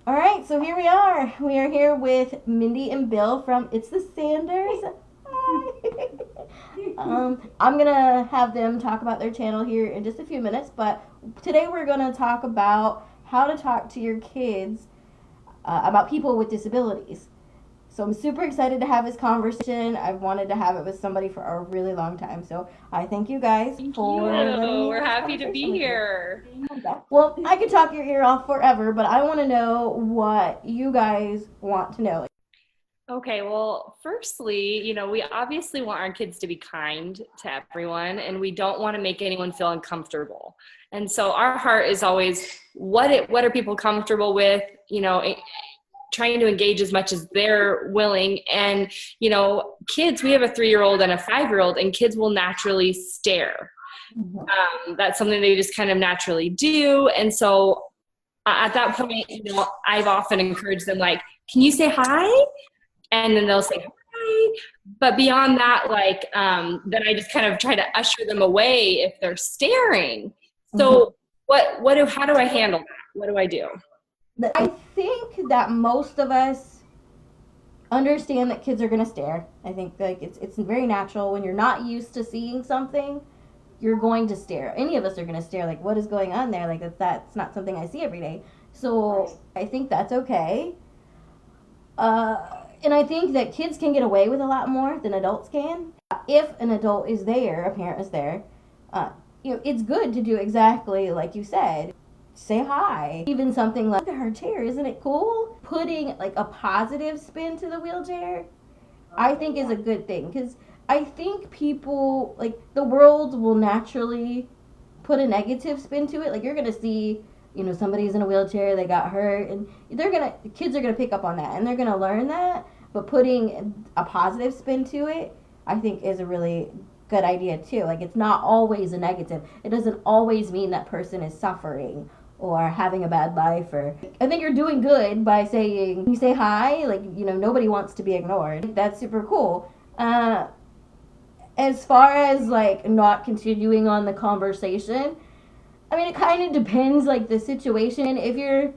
All right, so here we are. We are here with Mindy and Bill from It's the Sanders. Hi. I'm gonna have them talk about their channel here in just a few minutes, but today we're gonna talk about how to talk to your kids about people with disabilities. So I'm super excited to have this conversation. I've wanted to have it with somebody for a really long time. So I thank you guys Thank you. for letting me We're have this happy to conversation be with you. here. Well, I could talk your ear off forever, but I want to know what you guys want to know. Okay, well, firstly, we obviously want our kids to be kind to everyone, and we don't want to make anyone feel uncomfortable. And so our heart is always what are people comfortable with, trying to engage as much as they're willing. And, kids, we have a 3-year-old and a 5-year-old, and kids will naturally stare. Mhm. That's something they just kind of naturally do. And so at that point, I've often encouraged them, like, can you say hi? And then they'll say hi. But beyond that, like, then I just kind of try to usher them away if they're staring. Mhm. So how do I handle that? What do I do? I think that most of us understand that kids are going to stare. I think like it's very natural when you're not used to seeing something, you're going to stare. Any of us are going to stare like what is going on there? Like that's not something I see every day. So I think that's okay. And I think that kids can get away with a lot more than adults can. If an adult is there, a parent is there, uh, it's good to do exactly like you said. Say hi. Even something like, look at her chair, isn't it cool? Putting like a positive spin to the wheelchair, I think is a good thing because I think people like the world will naturally put a negative spin to it. Like you're gonna see, somebody's in a wheelchair, they got hurt, and kids are gonna pick up on that, and they're gonna learn that. But putting a positive spin to it, I think, is a really good idea too. Like it's not always a negative. It doesn't always mean that person is suffering or having a bad life. Or I think you're doing good by saying you say hi. Like nobody wants to be ignored. That's super cool. As far as like not continuing on the conversation, I mean, it kind of depends, like the situation. If you're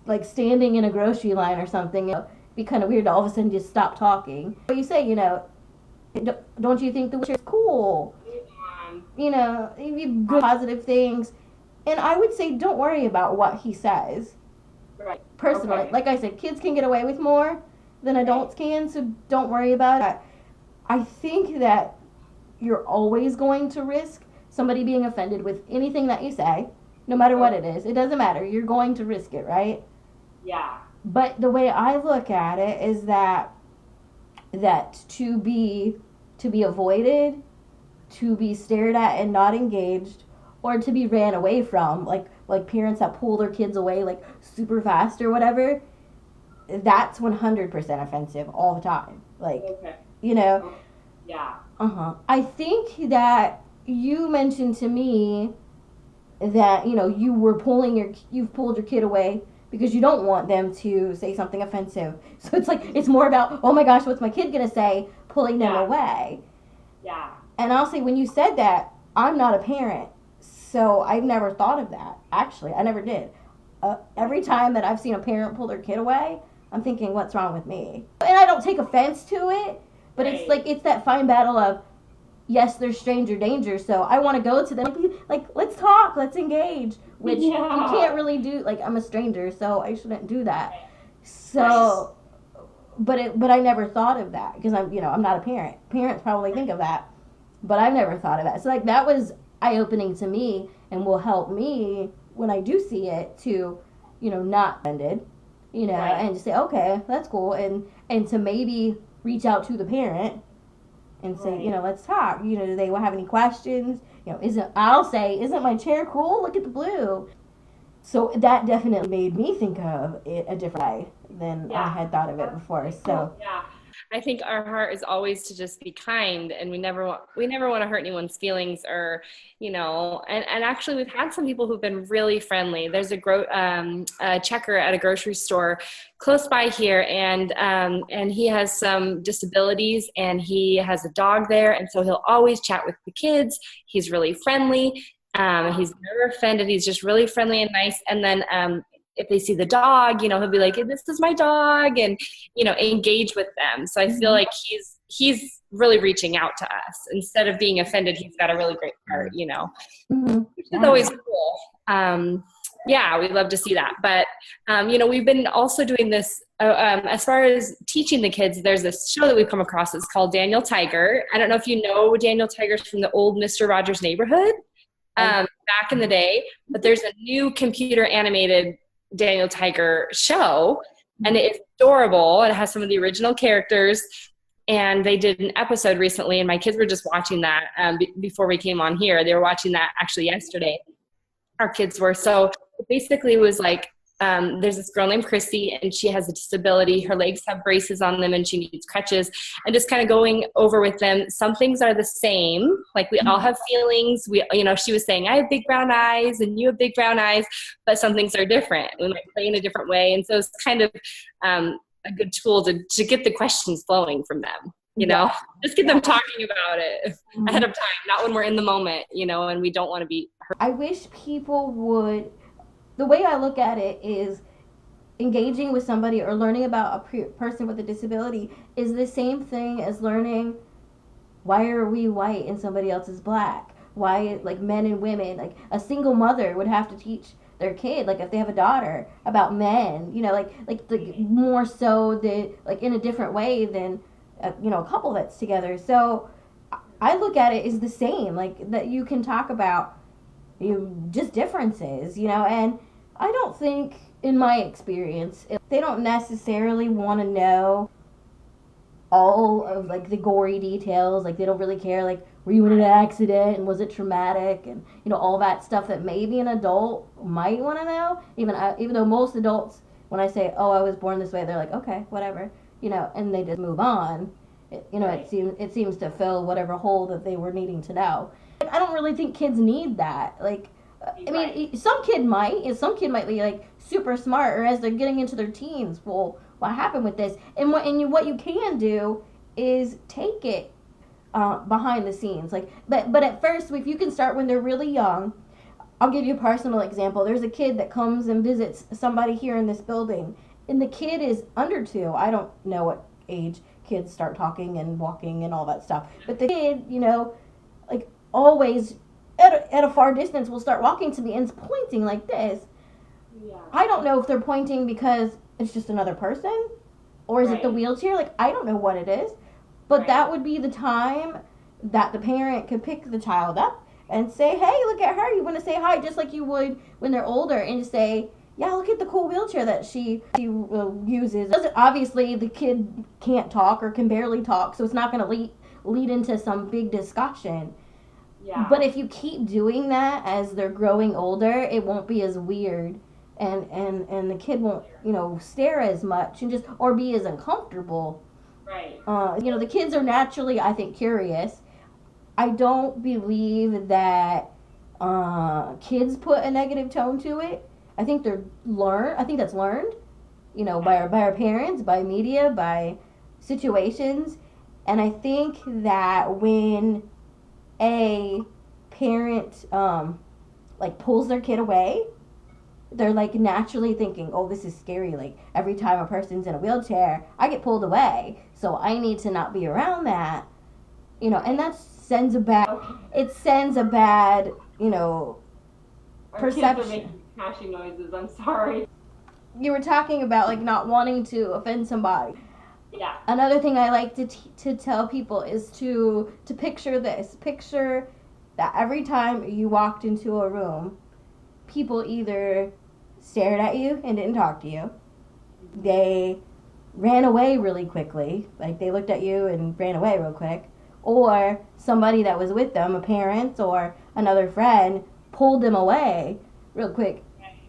like standing in a grocery line or something, it'd be kind of weird to all of a sudden just stop talking. But you say, don't you think the wheelchair is cool? You good positive things, and I would say don't worry about what he says. Right. Personally, Okay. like I said, kids can get away with more than adults can, so don't worry about it. I think that you're always going to risk somebody being offended with anything that you say, no matter what it is. It doesn't matter. You're going to risk it, right? Yeah. But the way I look at it is that to be avoided, to be stared at and not engaged, or to be ran away from, like parents that pull their kids away like super fast or whatever, that's 100% offensive all the time. Like, Okay. you know, Yeah. I think that you mentioned to me that you've pulled your kid away because you don't want them to say something offensive. So it's like it's more about, oh my gosh, what's my kid gonna say? Pulling them Yeah. away. Yeah. And I'll say when you said that, I'm not a parent, so I've never thought of that. Actually, I never did. Every time that I've seen a parent pull their kid away, I'm thinking, what's wrong with me? And I don't take offense to it, but it's Right. like it's that fine battle of yes, there's stranger danger, so I want to go to them. Like, let's talk, let's engage, which you can't Yeah. really do. Like, I'm a stranger, so I shouldn't do that. Right. So, but I never thought of that because I'm not a parent. Parents probably think of that, but I've never thought of that. So like that was eye opening to me and will help me when I do see it to, not offended, Right. and just say okay, that's cool, and to maybe reach out to the parent and say, Right. let's talk. Do they have any questions? I'll say, isn't my chair cool? Look at the blue. So that definitely made me think of it a different way than I Yeah. had thought of it That's before. really cool. So, Yeah. I think our heart is always to just be kind, and we never want to hurt anyone's feelings, or and actually we've had some people who've been really friendly. There's a checker at a grocery store close by here, and he has some disabilities, and he has a dog there, and so he'll always chat with the kids. He's really friendly. He's never offended. He's just really friendly and nice. And then if they see the dog, he'll be like, this is my dog, and, engage with them. So I feel like he's really reaching out to us instead of being offended. He's got a really great heart, which is always cool. Yeah, we'd love to see that. But, we've been also doing this as far as teaching the kids. There's this show that we've come across. It's called Daniel Tiger. I don't know if you know Daniel Tiger's from the old Mr. Rogers Neighborhood back in the day, but there's a new computer animated Daniel Tiger show, and it's adorable. It has some of the original characters, and they did an episode recently, and my kids were just watching that before we came on here. They were watching that actually yesterday. Our kids were. So it basically was like, there's this girl named Chrissy, and she has a disability. Her legs have braces on them, and she needs crutches. And just kind of going over with them, some things are the same. Like, we all have feelings. She was saying, I have big brown eyes, and you have big brown eyes, but some things are different. We might play in a different way. And so it's kind of a good tool to get the questions flowing from them. Just get them talking about it ahead of time, not when we're in the moment, and we don't want to be hurt. I wish people would, the way I look at it is engaging with somebody or learning about a person with a disability is the same thing as learning why are we white and somebody else is black. Why, like, men and women, like a single mother would have to teach their kid, like if they have a daughter, about men, like more so like in a different way than a couple that's together. So I look at it as the same, like that you can talk about just differences, and I don't think, in my experience, they don't necessarily want to know all of like the gory details. Like, they don't really care, like, were you in an accident and was it traumatic, and all that stuff that maybe an adult might want to know. Even though most adults, when I say, oh, I was born this way, they're like, okay, whatever, and they just move on. It seems to fill whatever hole that they were needing to know. I don't really think kids need that. Like, I mean, some kid might be like super smart, or as they're getting into their teens, well, what happened with this? And what you can do is take it behind the scenes. Like, but at first, if you can start when they're really young. I'll give you a personal example. There's a kid that comes and visits somebody here in this building, and the kid is under 2. I don't know what age kids start talking and walking and all that stuff. But the kid, like, always at a far distance will start walking to me and pointing like this. Yeah. I don't know if they're pointing because it's just another person, or is it the wheelchair? Like, I don't know what it is. But that would be the time that the parent could pick the child up and say, hey, look at her. You want to say hi, just like you would when they're older, and just say, yeah, look at the cool wheelchair that she uses. Obviously, the kid can't talk or can barely talk, so it's not going to lead into some big discussion. Yeah. But if you keep doing that as they're growing older, it won't be as weird, and the kid won't, stare as much and or be as uncomfortable. Right. The kids are naturally, I think, curious. I don't believe that kids put a negative tone to it. I think that's learned, by our parents, by media, by situations. And I think that when a parent like pulls their kid away, they're like naturally thinking, oh, this is scary. Like, every time a person's in a wheelchair, I get pulled away, so I need to not be around that. And that sends a bad perception. Kids are making crashing noises. I'm sorry. You were talking about, like, not wanting to offend somebody. Yeah. Another thing I like to tell people is to picture this. Picture that every time you walked into a room, people either stared at you and didn't talk to you. They ran away really quickly. Like, they looked at you and ran away real quick. Or somebody that was with them, a parent or another friend, pulled them away real quick.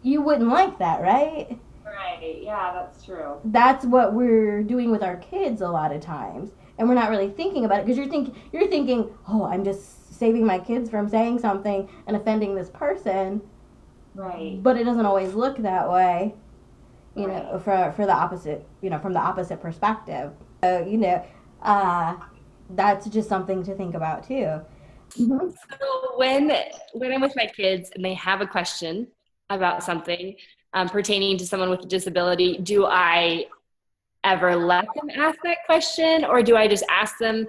You wouldn't like that, right? Right, yeah, that's true. That's what we're doing with our kids a lot of times, and we're not really thinking about it, because you're thinking, oh, I'm just saving my kids from saying something and offending this person. Right. But it doesn't always look that way, for the opposite, from the opposite perspective. So, that's just something to think about too. Mm-hmm. So when I'm with my kids and they have a question about something, pertaining to someone with a disability, do I ever let them ask that question, or do I just ask them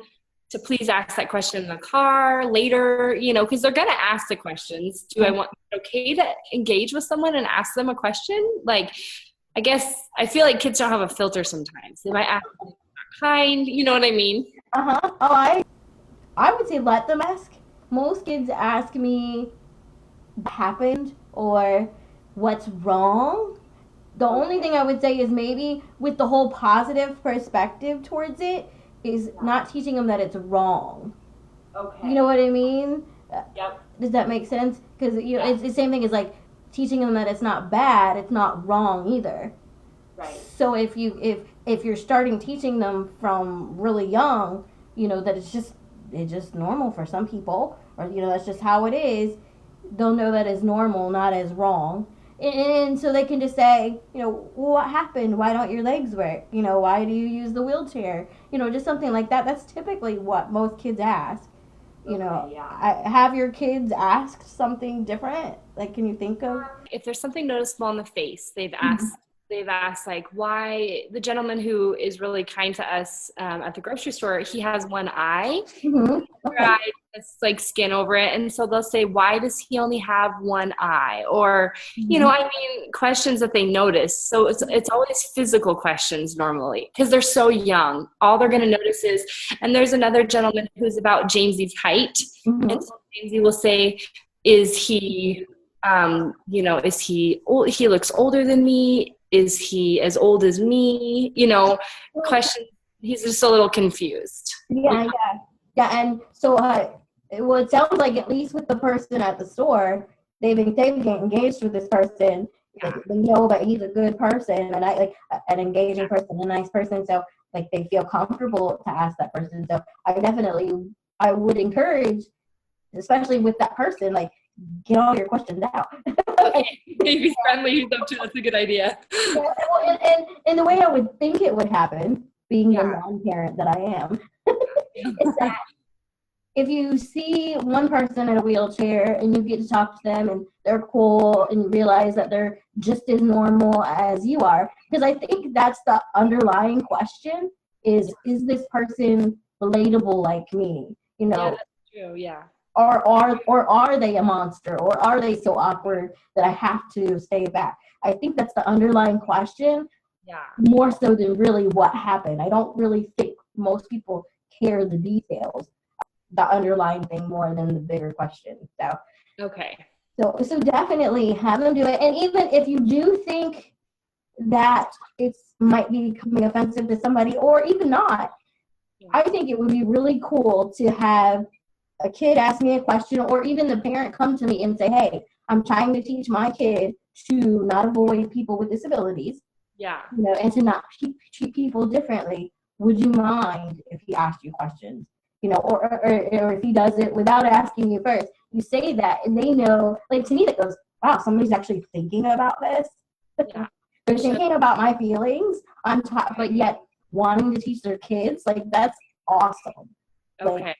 to please ask that question in the car later, because they're going to ask the questions. Do I want okay to engage with someone and ask them a question? Like, I guess I feel like kids don't have a filter sometimes. They might ask kind, you know what I mean? Uh-huh. Oh, I would say let them ask. Most kids ask me what happened or what's wrong. The only thing I would say is maybe with the whole positive perspective towards it is not teaching them that it's wrong. Okay. You know what I mean? Yep. Does that make sense? Because Yeah. it's the same thing as like teaching them that it's not bad, it's not wrong either. Right. So if you're starting teaching them from really young, that it's just normal for some people, or that's just how it is. They'll know that as normal, not as wrong. And so they can just say, well, what happened? Why don't your legs work? Why do you use the wheelchair? Just something like that. That's typically what most kids ask. Have your kids asked something different? Like, can you think of? If there's something noticeable on the face, they've asked like why the gentleman who is really kind to us at the grocery store, he has one eye. Mm-hmm. Okay. It's like skin over it, and so they'll say, why does he only have one eye? Or questions that they notice. So it's always physical questions normally, because they're so young. All they're going to notice is, and there's another gentleman who's about Jamesy's height. Mm-hmm. And so Jamesy will say, is he is he old? He looks older than me. Is he as old as me? Questions. He's just a little confused. Yeah. And so, well, it sounds like at least with the person at the store, they've been engaged with this person. Like, they know that he's a good person, and an engaging person, a nice person. So, like, they feel comfortable to ask that person. So, I would encourage, especially with that person, like, get all your questions out. Okay, maybe friendly. That's a good idea. Yeah, well, and the way I would think it would happen, being the non-parent that I am, is that if you see one person in a wheelchair and you get to talk to them and they're cool and you realize that they're just as normal as you are, because I think that's the underlying question is this person relatable like me? Yeah, that's true. Yeah. Or are they a monster, or are they so awkward that I have to stay back? I think that's the underlying question. Yeah. More so than really what happened. I don't really think most people care the details, the underlying thing more than the bigger question. So okay. So definitely have them do it. And even if you do think that it might be becoming offensive to somebody, or even not, I think it would be really cool to have a kid ask me a question, or even the parent come to me and say, hey, I'm trying to teach my kid to not avoid people with disabilities. Yeah. And to not treat people differently. Would you mind if he asked you questions? Or if he does it without asking you first, you say that, and they know, like, to me, that goes, wow, somebody's actually thinking about this. Yeah. They're thinking about my feelings on top, but yet wanting to teach their kids, like, that's awesome. Okay. Like,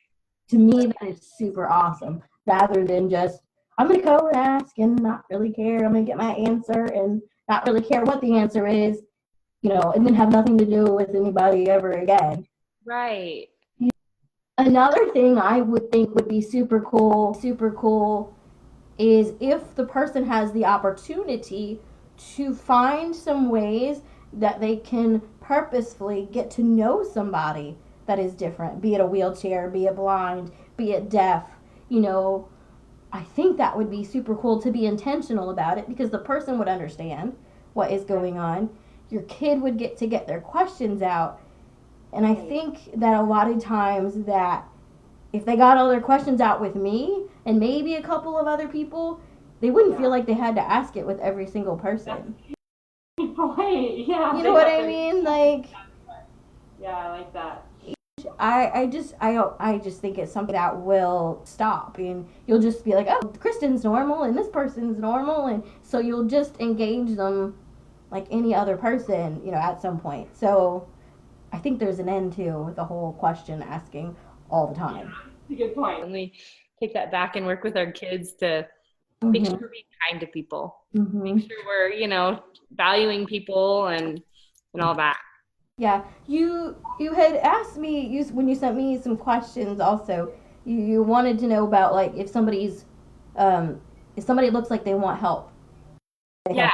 to me, that is super awesome, rather than just, I'm going to go and ask and not really care. I'm going to get my answer and not really care what the answer is, and then have nothing to do with anybody ever again. Right. Another thing I would think would be super cool is if the person has the opportunity to find some ways that they can purposefully get to know somebody that is different, be it a wheelchair, be it blind, be it deaf. I think that would be super cool to be intentional about it, because the person would understand what is going on. Your kid would get to get their questions out. And I think that a lot of times that if they got all their questions out with me and maybe a couple of other people, they wouldn't feel like they had to ask it with every single person. Right. Yeah. You know what I mean? Like, yeah, I like that. I just think it's something that will stop, and you'll just be like, oh, Kristen's normal and this person's normal, and so you'll just engage them like any other person, at some point. So I think there's an end to the whole question asking all the time. That's a good point. And we take that back and work with our kids to make sure Mm-hmm. we're being kind to people, Mm-hmm. make sure we're, valuing people and all that. Yeah, you had asked me when you sent me some questions. Also, you wanted to know about like um, if somebody looks like they want help. They Yeah. help.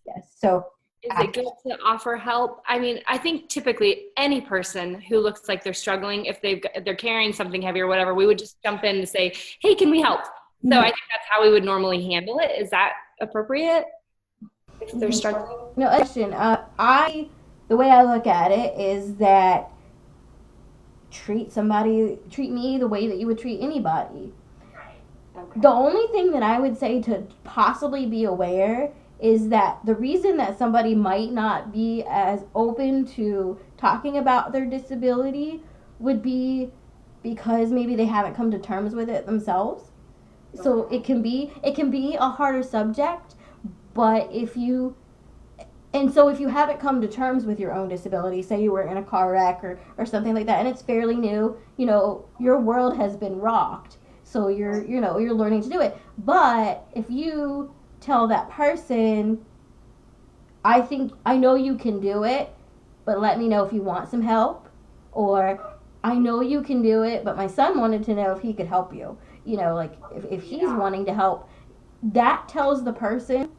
Yes. So Is it good to offer help? I mean, I think typically any person who looks like they're struggling, if they're carrying something heavy or whatever, we would just jump in and say, "Hey, can we help?" So I think that's how we would normally handle it. Is that appropriate if they're struggling? no question. The way I look at it is that treat me the way that you would treat anybody. Okay. The only thing that I would say to possibly be aware is that the reason that somebody might not be as open to talking about their disability would be because maybe they haven't come to terms with it themselves. So it can be a harder subject, but if you haven't come to terms with your own disability, say you were in a car wreck or something like that, and it's fairly new, your world has been rocked. So you're learning to do it. But if you tell that person, I know you can do it, but let me know if you want some help, or I know you can do it, but my son wanted to know if he could help you. Like if he's wanting to help, that tells the person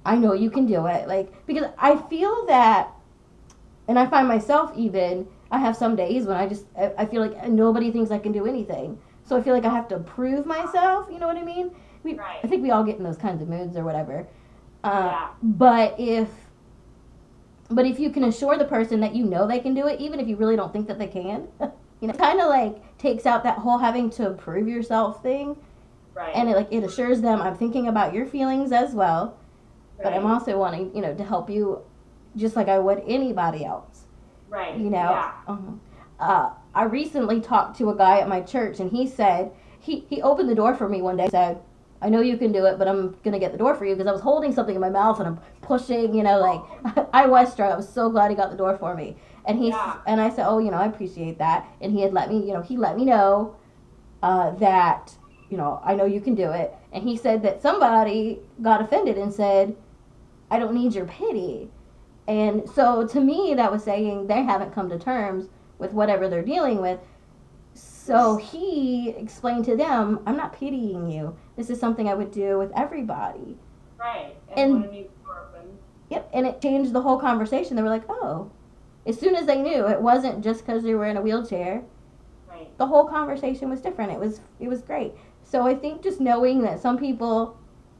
I know you can do it. Like, because I feel that, and I find myself even, I have some days when I feel like nobody thinks I can do anything. So I feel like I have to prove myself, you know what I mean? Right. I think we all get in those kinds of moods or whatever. Yeah. But if you can assure the person that you know they can do it, even if you really don't think that they can, kind of like takes out that whole having to prove yourself thing. Right. And it assures them I'm thinking about your feelings as well. But I'm also wanting, to help you just like I would anybody else. Right. Yeah. I recently talked to a guy at my church, and he said, he opened the door for me one day and said, I know you can do it, but I'm going to get the door for you because I was holding something in my mouth and I'm pushing, like I was strong. I was so glad he got the door for me. And and I said, oh, I appreciate that. And he had let me, he let me know that, I know you can do it. And he said that somebody got offended and said, I don't need your pity. And so to me, that was saying they haven't come to terms with whatever they're dealing with. So he explained to them, I'm not pitying you. This is something I would do with everybody. Right. And yep, and it changed the whole conversation. They were like, oh. As soon as they knew it wasn't just because they were in a wheelchair. Right. The whole conversation was different. It was great. So I think just knowing that some people,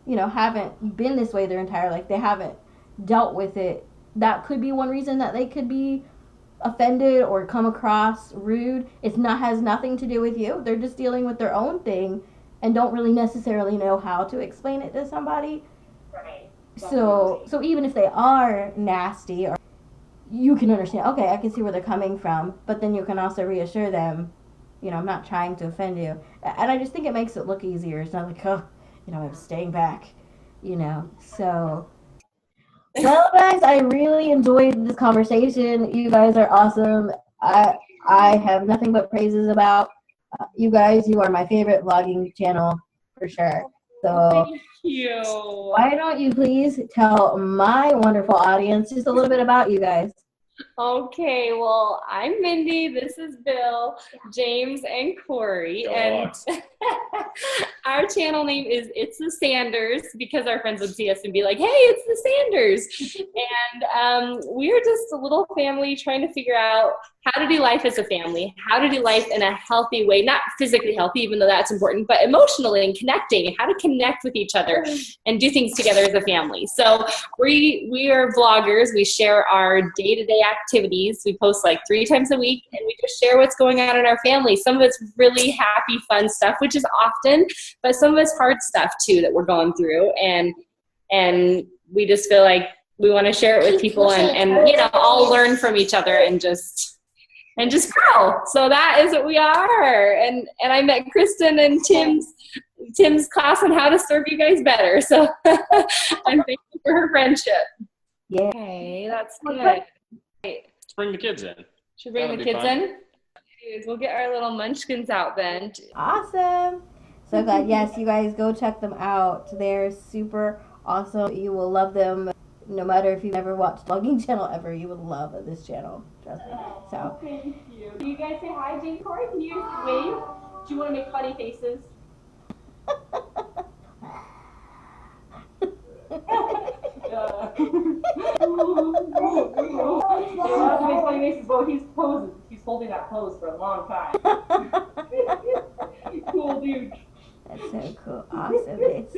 haven't been this way their entire life, they haven't dealt with it, that could be one reason that they could be offended or come across rude. Has nothing to do with you. They're just dealing with their own thing and don't really necessarily know how to explain it to somebody. Right. So even if they are nasty, or you can understand, okay, I can see where they're coming from, but then you can also reassure them, I'm not trying to offend you. And I just think it makes it look easier. It's not like, oh, I'm staying back, So, well, guys, I really enjoyed this conversation. You guys are awesome. I have nothing but praises about you guys. You are my favorite vlogging channel for sure. So thank you. Why don't you please tell my wonderful audience just a little bit about you guys? Okay, well, I'm Mindy. This is Bill, James, and Corey. And our channel name is It's the Sanders because our friends would see us and be like, hey, it's the Sanders. And we're just a little family trying to figure out how to do life as a family, how to do life in a healthy way, not physically healthy, even though that's important, but emotionally and connecting, and how to connect with each other and do things together as a family. So we are vloggers. We share our day-to-day activities. We post like 3 times a week, and we just share what's going on in our family. Some of it's really happy, fun stuff, which is often, but some of it's hard stuff too that we're going through. And we just feel like we want to share it with people and all learn from each other and just grow. So that is what we are. And I met Kristen and Tim's class on how to serve you guys better. So I'm thankful for her friendship. Yeah. Okay, that's good. Let's bring the kids in. Should we bring the kids in? We'll get our little munchkins out then. Awesome. So glad. Yes, you guys go check them out. They're super awesome. You will love them. No matter if you've never watched vlogging channel ever, you would love this channel. Trust me. So thank you. Do you guys say hi, Jane Corey? Can you wave? Do you want to make funny faces? He's posing. He's holding that pose for a long time. Cool dude. That's so cool. Awesome. It's